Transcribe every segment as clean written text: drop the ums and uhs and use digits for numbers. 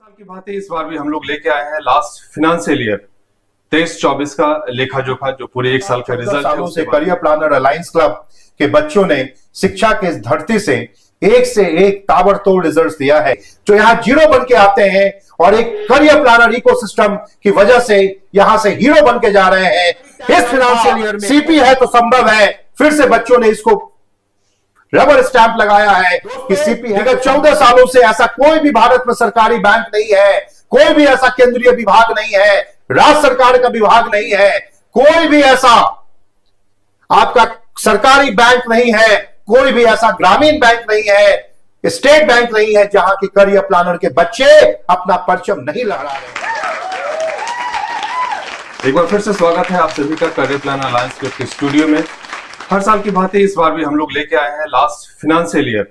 साल की बात है, इस बार भी हम लोग लेके आए हैं लास्ट फाइनेंशियल ईयर 23-24 का लेखा जोखा जो पूरे एक साल का रिजल्ट है। से करियर प्लानर अलायंस क्लब के बच्चों ने शिक्षा के इस धरती से एक ताबड़तोड़ रिजल्ट दिया है, जो यहाँ जीरो बन के आते हैं और एक करियर प्लानर इकोसिस्टम की वजह से यहाँ से हीरो बन के जा रहे हैं। इस फाइनेंशियल ईयर में सीपी है तो संभव है, फिर से बच्चों ने इसको रबर स्टैंप लगाया है कि सीपी है। 14 सालों से ऐसा कोई भी भारत में सरकारी बैंक नहीं है, कोई भी ऐसा केंद्रीय विभाग नहीं है, राज्य सरकार का विभाग नहीं है, कोई भी ऐसा आपका सरकारी बैंक नहीं है, कोई भी ऐसा ग्रामीण बैंक नहीं है, स्टेट बैंक नहीं है जहां की करियर प्लानर के बच्चे अपना परचम नहीं लहरा रहे हैं। एक बार फिर से स्वागत है आप सभी का करियर प्लानर अलायंस क्लब के स्टूडियो में। हर साल की बात है, इस बार भी हम लोग लेके आए हैं लास्ट फाइनेंशियल ईयर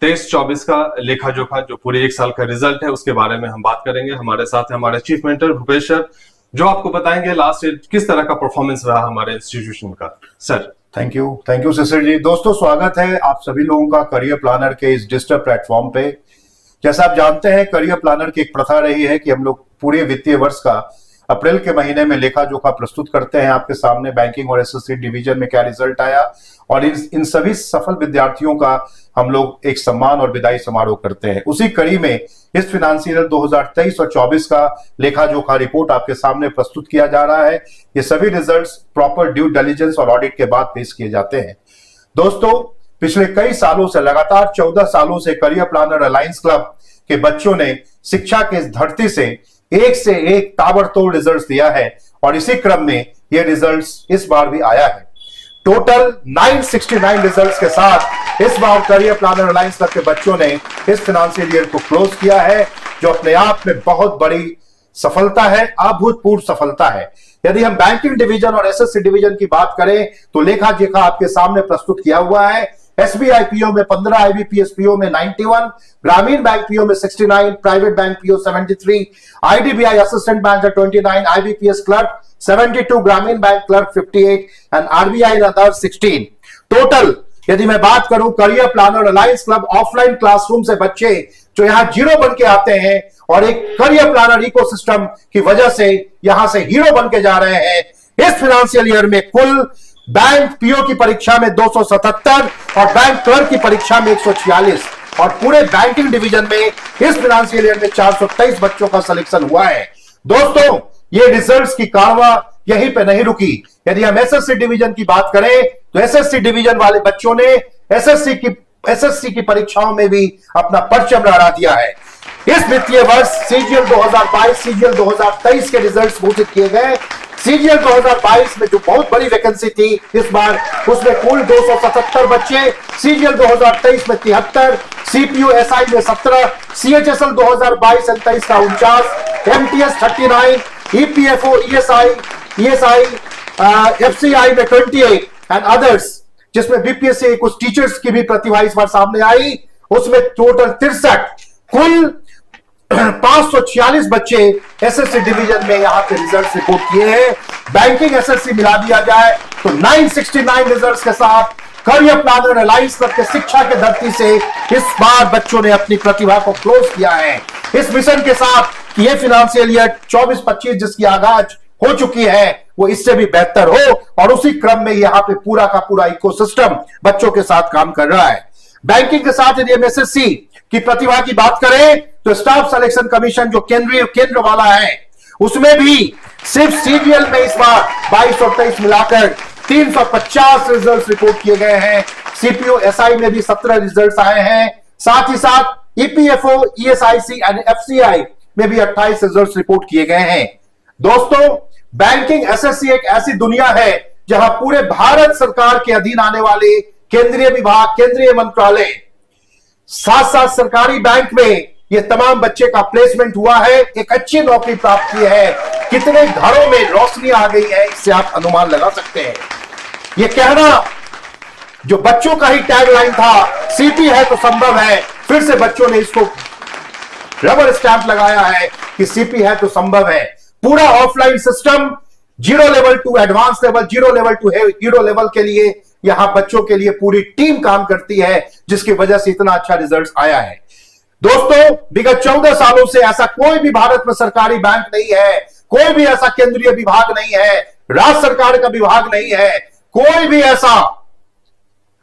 23-24 का लेखा जोखा जो पूरे एक साल का रिजल्ट है, उसके बारे में हम बात करेंगे। हमारे साथ है हमारे चीफ मेंटर भूपेश सर, जो आपको बताएंगे लास्ट ईयर किस तरह का परफॉर्मेंस रहा हमारे इंस्टीट्यूशन का। सर थैंक यू शिशिर जी। दोस्तों स्वागत है आप सभी लोगों का करियर प्लानर के इस डिजिटल प्लेटफॉर्म पे। जैसा आप जानते हैं, करियर प्लानर की एक प्रथा रही है कि हम लोग पूरे वित्तीय वर्ष का अप्रैल के महीने में लेखा जोखा प्रस्तुत करते हैं आपके सामने। बैंकिंग और एसएससी डिवीजन में क्या रिजल्ट आया, और इन सभी सफल विद्यार्थियों का हम लोग एक सम्मान और विदाई समारोह करते हैं। उसी कड़ी में इस फाइनेंशियल 2023 और 24 का लेखा जोखा रिपोर्ट आपके सामने प्रस्तुत किया जा रहा है। ये सभी रिजल्ट्स प्रॉपर ड्यू डिलिजेंस और ऑडिट के बाद पेश किए जाते हैं। दोस्तों पिछले कई सालों से, लगातार 14 सालों से करियर प्लानर अलायंस क्लब के बच्चों ने शिक्षा के इस धरती से एक ताबड़तोड़ रिजल्ट्स दिया है, और इसी क्रम में ये रिजल्ट्स इस बार भी आया है। टोटल 969 रिजल्ट्स के साथ इस बार करियर प्लानर अलायंस क्लब के बच्चों ने इस फाइनेंशियल ईयर को क्लोज किया है, जो अपने आप में बहुत बड़ी सफलता है, अभूतपूर्व सफलता है। यदि हम बैंकिंग डिवीजन और एसएससी डिवीजन की बात करें तो लेखा जोखा आपके सामने प्रस्तुत किया हुआ है। एसबीआई पीओ में 15, आईबीपीएस पीओ में 91, ग्रामीण बैंक पीओ में 69, private bank PO 73, IDBI assistant manager 29, IBPS clerk 72, Gramin bank clerk 58 and RBI other 16। Total यदि मैं बात करूं, career planner alliance club offline classroom से बच्चे जो यहां जीरो बन के आते हैं और एक करियर प्लानर इकोसिस्टम की वजह से यहां से हीरो बन के जा रहे हैं। इस फाइनेंशियल ईयर में कुल बैंक पीओ की परीक्षा में 277 और बैंक क्लर्क की परीक्षा में 146, और पूरे बैंकिंग डिवीजन में इस फाइनेंशियल ईयर में 423 बच्चों का सिलेक्शन हुआ है। दोस्तों ये रिजल्ट्स की कारवा यहीं पे नहीं रुकी। यदि हम एसएससी डिवीजन की बात करें तो एसएससी डिवीजन वाले बच्चों ने एसएससी की परीक्षाओं में भी अपना परचम लहरा दिया है। इस वित्तीय वर्ष सीजीएल 2022 सीजीएल 2023 के रिजल्ट्स घोषित किए गए। सीजीएल 2022 में जो बहुत बड़ी वैकेंसी थी इस बार, उसमें कुल 277 बच्चे, सीजीएल 2023 में 73, सीपीयू एसआई में 17, सीएचएसएल 2022-23 का 49, एमटीएस 39, ईपीएफओ ईएसआई एफसीआई में 28 एंड अदर्स, जिसमें बीपीएससी कुछ टीचर्स की भी प्रतिभा इस बार सामने आई, उसमें टोटल 63, कुल 546 बच्चे एसएससी डिवीजन में यहां पे रिजल्ट रिपोर्ट किए हैं। बैंकिंग एसएससी मिला दिया जाए तो 969 रिजल्ट्स के साथ करियर प्लानर अलायंस क्लब के शिक्षा के धरती से इस बार बच्चों ने अपनी प्रतिभा को क्लोज किया है, इस मिशन के साथ कि ये फाइनेंशियल ईयर 24-25 जिसकी आगाज हो चुकी है वो इससे भी बेहतर हो, और उसी क्रम में यहाँ पे पूरा का पूरा इकोसिस्टम बच्चों के साथ काम कर रहा है। बैंकिंग के साथ यदि हम एसएससी की प्रतिभा की बात करें तो स्टाफ सिलेक्शन कमीशन जो केंद्र वाला है, उसमें भी सिर्फ सीजीएल में इस बार 22 और 23 मिलाकर 350 रिजल्ट्स रिपोर्ट किए गए हैं। सीपीयू एसआई में भी 17 रिजल्ट्स आए हैं, साथ ही साथ ईपीएफओ ईएसआईसी एंड एफसीआई में भी 28 रिजल्ट्स रिपोर्ट किए गए हैं। दोस्तों बैंकिंग एसएससी एक ऐसी दुनिया है जहां पूरे भारत सरकार के अधीन आने वाले केंद्रीय विभाग, केंद्रीय मंत्रालय, साथ साथ सरकारी बैंक में ये तमाम बच्चे का प्लेसमेंट हुआ है, एक अच्छी नौकरी प्राप्त की है। कितने घरों में रोशनी आ गई है इससे आप अनुमान लगा सकते हैं। ये कहना जो बच्चों का ही टैगलाइन था, सीपी है तो संभव है, फिर से बच्चों ने इसको रबर स्टैंप लगाया है कि सीपी है तो संभव है। पूरा offline system zero level to advance level, zero level to hero level के लिए यहां बच्चों के लिए पूरी टीम काम करती है, जिसकी वजह से इतना अच्छा रिजल्ट आया है। दोस्तों विगत 14 सालों से ऐसा कोई भी भारत में सरकारी बैंक नहीं है, कोई भी ऐसा केंद्रीय विभाग नहीं है, राज्य सरकार का विभाग नहीं है, कोई भी ऐसा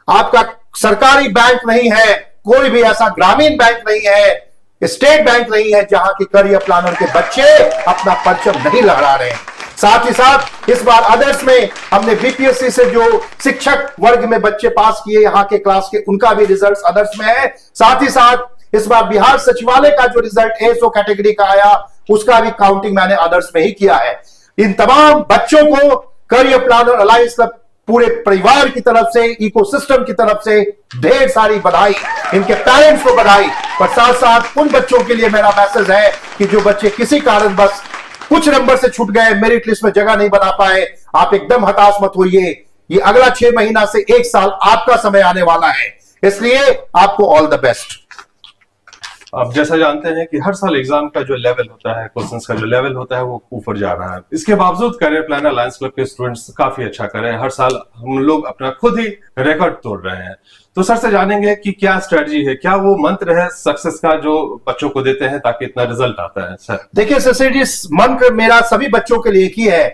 आपका सरकारी बैंक नहीं है, कोई भी ऐसा ग्रामीण बैंक नहीं है, स्टेट बैंक नहीं है जहां की करियर प्लानर के बच्चे अपना परचम नहीं लहरा रहे हैं। साथ ही साथ इस बार अदर्स में हमने बीपीएससी से जो शिक्षक वर्ग में बच्चे पास किए यहाँ के क्लास के, उनका भी रिजल्ट अदर्स में है। साथ ही साथ इस बार बिहार सचिवालय का जो रिजल्ट एसओ कैटेगरी का आया, उसका भी काउंटिंग मैंने अदर्स में ही किया है। इन तमाम बच्चों को करियर प्लानर अलायंस क्लब पूरे परिवार की तरफ से, इकोसिस्टम की तरफ से ढेर सारी बधाई, इनके पेरेंट्स को बधाई। पर साथ साथ उन बच्चों के लिए मेरा मैसेज है कि जो बच्चे किसी कारण बस कुछ नंबर से छूट गए, मेरिट लिस्ट में जगह नहीं बना पाए, आप एकदम हताश मत होइए। ये अगला 6 महीना से 1 साल आपका समय आने वाला है, इसलिए आपको ऑल द बेस्ट। अब जैसा जानते हैं कि हर साल एग्जाम का जो लेवल होता है, क्वेश्चंस का जो लेवल होता है, वो ऊपर जा रहा है। इसके बावजूद करियर प्लानर अलायंस क्लब के स्टूडेंट्स काफी अच्छा कर रहे हैं। हर साल हम लोग अपना खुद ही रिकॉर्ड तोड़ रहे हैं। तो सर से जानेंगे कि क्या स्ट्रेटजी है, क्या वो मंत्र है सक्सेस का जो बच्चों को देते हैं ताकि इतना रिजल्ट आता है। सर देखिए सर जी, मंत्र मेरा सभी बच्चों के लिए एक ही है।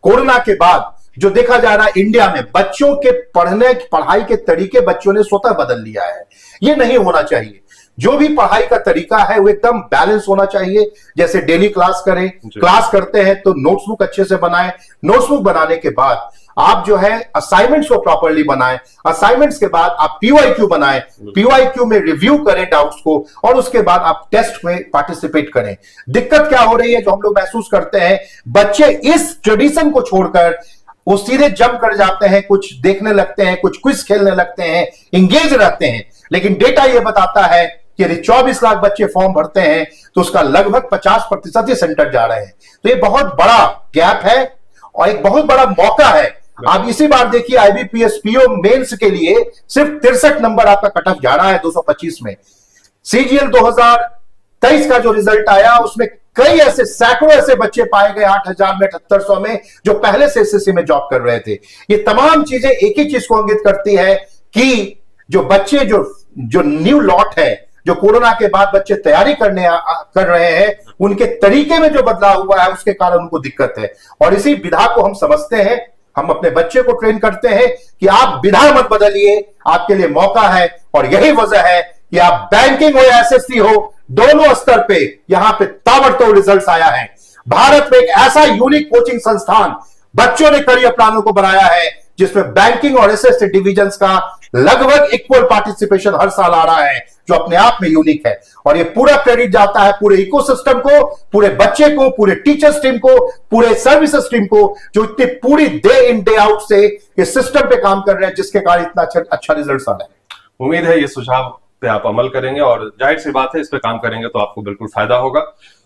कोरोना के बाद जो देखा जा रहा है इंडिया में, बच्चों के पढ़ाई के तरीके बच्चों ने स्वतः बदल लिया है। ये नहीं होना चाहिए। जो भी पढ़ाई का तरीका है वो एकदम बैलेंस होना चाहिए। जैसे डेली क्लास करें, क्लास करते हैं तो नोट्सबुक अच्छे से बनाएं, नोट्सबुक बनाने के बाद आप जो है असाइनमेंट्स को प्रॉपर्ली बनाएं, असाइनमेंट्स के बाद आप पीवाईक्यू बनाएं, पीवाईक्यू में रिव्यू करें डाउट्स को, और उसके बाद आप टेस्ट में पार्टिसिपेट करें। दिक्कत क्या हो रही है जो हम लोग महसूस करते हैं, बच्चे इस ट्रेडिशन को छोड़कर वो सीधे जंप कर जाते हैं, कुछ देखने लगते हैं, कुछ क्विज खेलने लगते हैं, इंगेज रहते हैं। लेकिन डेटा यह बताता है कि यदि 24 लाख बच्चे फॉर्म भरते हैं तो उसका लगभग 50% ही सेंटर जा रहे हैं। तो ये बहुत बड़ा गैप है और एक बहुत बड़ा मौका है। आप इसी बार देखिए आईबीपीएस पीओ मेंस के लिए सिर्फ 63 नंबर आपका कट ऑफ जा रहा है 225 में। सीजीएल 2023 का जो रिजल्ट आया उसमें कई ऐसे सैकड़ों ऐसे बच्चे पाए गए 8000 में 7800 में जो पहले से एसएससी में जॉब कर रहे थे। ये तमाम चीजें एक ही चीज को इंगित करती है कि जो बच्चे जो न्यू लॉट है, जो कोरोना के बाद बच्चे तैयारी कर रहे हैं, उनके तरीके में जो बदलाव हुआ है उसके कारण उनको दिक्कत है। और इसी विधा को हम समझते हैं, हम अपने बच्चे को ट्रेन करते हैं कि आप विधा मत बदलिए, आपके लिए मौका है। और यही वजह है कि आप बैंकिंग हो या एसएससी हो, दोनों स्तर पे यहां पे ताबड़तोड़ रिजल्ट्स आया है। भारत में एक ऐसा यूनिक कोचिंग संस्थान बच्चों ने करियर प्लानर को बनाया है जिसमें बैंकिंग और एसएससी डिविजन्स का लगभग इक्वल पार्टिसिपेशन हर साल आ रहा है, जो अपने आप में यूनिक है। और ये पूरा क्रेडिट जाता है पूरे इकोसिस्टम को, पूरे बच्चे को, पूरे टीचर्स टीम को, पूरे सर्विसेज टीम को, जो इतनी पूरी डे इन डे आउट से इस सिस्टम पे काम कर रहे हैं, जिसके कारण इतना अच्छा रिजल्ट आ रहा है। उम्मीद है ये सुझाव पे आप अमल करेंगे और जाहिर सी बात है इस पे काम करेंगे तो आपको बिल्कुल फायदा होगा।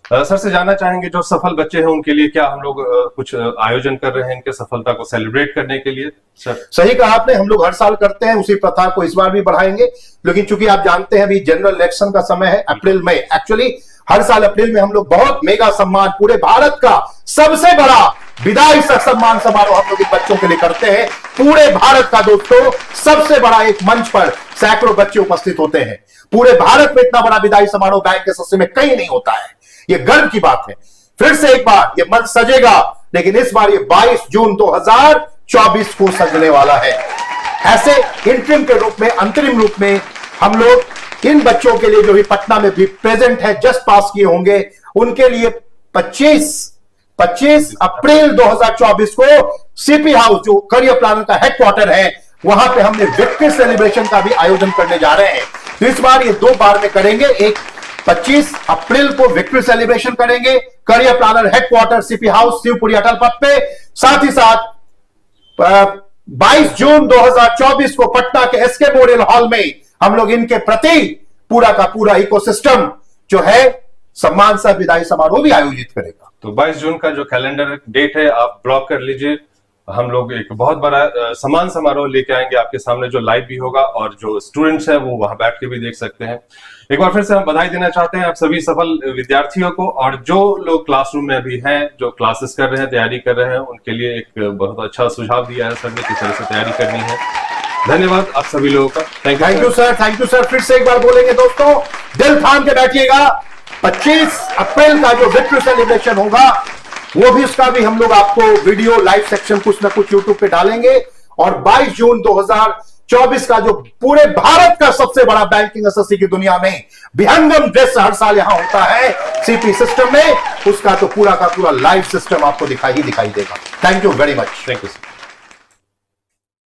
सर से जानना चाहेंगे जो सफल बच्चे हैं उनके लिए क्या हम लोग कुछ आयोजन कर रहे हैं इनके सफलता को सेलिब्रेट करने के लिए? सर सही कहा आपने, हम लोग हर साल करते हैं, उसी प्रथा को इस बार भी बढ़ाएंगे। लेकिन चूंकि आप जानते हैं अभी जनरल इलेक्शन का समय है, अप्रैल में, एक्चुअली हर साल अप्रैल में हम लोग बहुत मेगा सम्मान, पूरे भारत का सबसे बड़ा विदाई सम्मान समारोह हम लोग इन बच्चों के लिए करते हैं। पूरे भारत का दोस्तों सबसे बड़ा एक मंच पर सैकड़ों बच्चे उपस्थित होते हैं। पूरे भारत में इतना बड़ा विदाई समारोह बैंक के सस्ते में कहीं नहीं होता है। ये गर्व की बात है। फिर से एक बार ये मंच सजेगा, लेकिन इस बार ये 22 जून 2024 को सजने वाला है। ऐसे इंटरिम के रूप में, अंतरिम रूप में हम लोग इन बच्चों के लिए जो भी पटना में भी प्रेजेंट है, जस्ट पास किए होंगे, उनके लिए 25 अप्रैल 2024 को सीपी हाउस, जो करियर प्लानर का हेडक्वार्टर है, वहां पे हमने विक्ट्री सेलिब्रेशन का भी आयोजन करने जा रहे हैं। तो इस बार ये 2 बार में करेंगे। एक 25 अप्रैल को विक्ट्री सेलिब्रेशन करेंगे career planner headquarter CP house Shivpuri Atal Path पे। साथ ही साथ 22 जून 2024 को पटना के एसके मेमोरियल हॉल में हम लोग इनके प्रति पूरा का पूरा इकोसिस्टम जो है सम्मान सह विदाई समारोह भी आयोजित करेगा। तो 22 जून का जो कैलेंडर डेट है आप ब्लॉक कर लीजिए। हम लोग एक बहुत बड़ा सम्मान समारोह लेके आएंगे आपके सामने, जो लाइव भी होगा और जो स्टूडेंट्स हैं वो वहां बैठ के भी देख सकते हैं। एक बार फिर से हम बधाई देना चाहते हैं आप सभी सफल विद्यार्थियों को, और जो लोग क्लासरूम में अभी हैं, जो क्लासेस कर रहे हैं, तैयारी कर रहे हैं, उनके लिए एक बहुत अच्छा सुझाव दिया है सर ने किस तरह से तैयारी करनी है। धन्यवाद आप सभी लोगों का। Thank you sir. फिर से एक बार बोलेंगे दोस्तों, दिल थाम के बैठिएगा। 25 अप्रैल का जो विक्ट्री सेलिब्रेशन होगा, वो भी उसका भी हम लोग आपको वीडियो लाइव सेक्शन कुछ ना कुछ यूट्यूब पे डालेंगे। और 22 जून 2024 का जो पूरे भारत का सबसे बड़ा बैंकिंग एसएससी की दुनिया में विहंगम दृश्य हर साल यहां होता है सीपी सिस्टम में, उसका तो पूरा का पूरा लाइव सिस्टम आपको दिखाई देगा। Thank you very much. Thank you sir.